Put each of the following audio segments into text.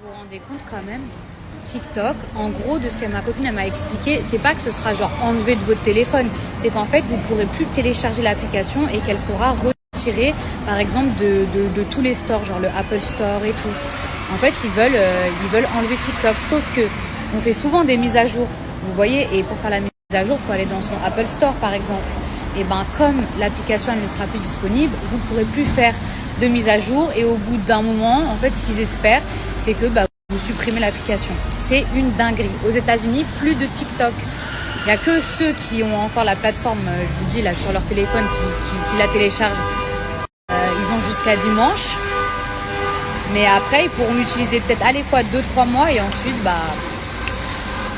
Vous vous rendez compte quand même, TikTok, en gros, de ce que ma copine elle m'a expliqué, c'est pas que ce sera genre enlevé de votre téléphone, c'est qu'en fait, vous pourrez plus télécharger l'application et qu'elle sera retirée, par exemple, de tous les stores, genre le Apple Store et tout. En fait, ils veulent enlever TikTok, sauf que on fait souvent des mises à jour, vous voyez, et pour faire la mise à jour, il faut aller dans son Apple Store, par exemple. Et ben, comme l'application elle ne sera plus disponible, vous ne pourrez plus faire de mise à jour et au bout d'un moment, en fait, ce qu'ils espèrent, c'est que vous supprimez l'application. C'est une dinguerie. Aux États-Unis, plus de TikTok. Il n'y a que ceux qui ont encore la plateforme, je vous dis là, sur leur téléphone, qui la téléchargent. Ils ont jusqu'à dimanche. Mais après, ils pourront l'utiliser peut-être, 2-3 mois et ensuite,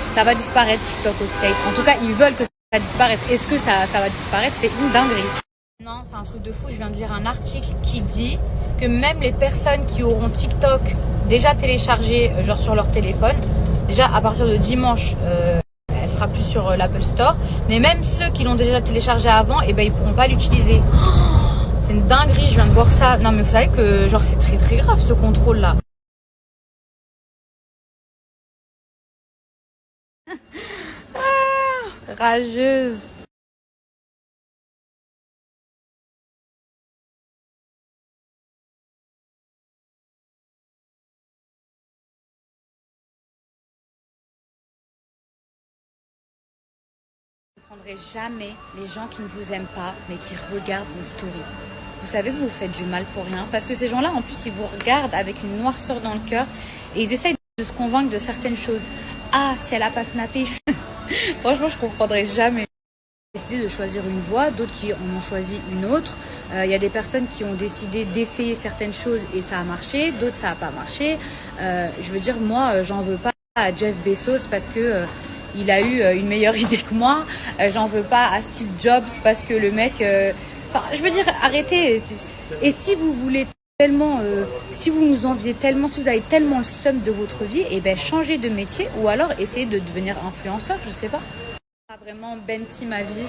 ça va disparaître TikTok au States. En tout cas, ils veulent que ça disparaisse. Est-ce que ça va disparaître? C'est une dinguerie. Non, c'est un truc de fou. Je viens de lire un article qui dit que même les personnes qui auront TikTok déjà téléchargé genre sur leur téléphone, déjà à partir de dimanche, elle sera plus sur l'Apple Store. Mais même ceux qui l'ont déjà téléchargé avant, ils pourront pas l'utiliser. Oh, c'est une dinguerie, je viens de voir ça. Non mais vous savez que genre c'est très très grave ce contrôle là. Rageuse. Vous ne comprendrez jamais les gens qui ne vous aiment pas, mais qui regardent vos stories. Vous savez que vous faites du mal pour rien. Parce que ces gens-là, en plus, ils vous regardent avec une noirceur dans le cœur et ils essayent de se convaincre de certaines choses. Ah, si elle a pas snappé, franchement, je ne comprendrai jamais. J'ai décidé de choisir une voie, d'autres qui en ont choisi une autre. Y a des personnes qui ont décidé d'essayer certaines choses et ça a marché, d'autres ça n'a pas marché. Je veux dire, moi, j'en veux pas à Jeff Bezos parce que il a eu une meilleure idée que moi. J'en veux pas à Steve Jobs parce que le mec... je veux dire, arrêtez. Et si vous voulez tellement... si vous nous enviez tellement, si vous avez tellement le seum de votre vie, changez de métier ou alors essayez de devenir influenceur, je sais pas. Vraiment Benty ma vie.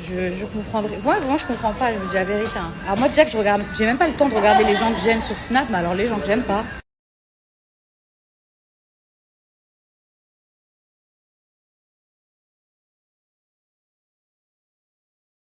Je comprendrais. Ouais, vraiment, je comprends pas, je vous dis la vérité. Alors moi, déjà que je regarde, j'ai même pas le temps de regarder les gens que j'aime sur Snap, mais alors les gens que j'aime pas.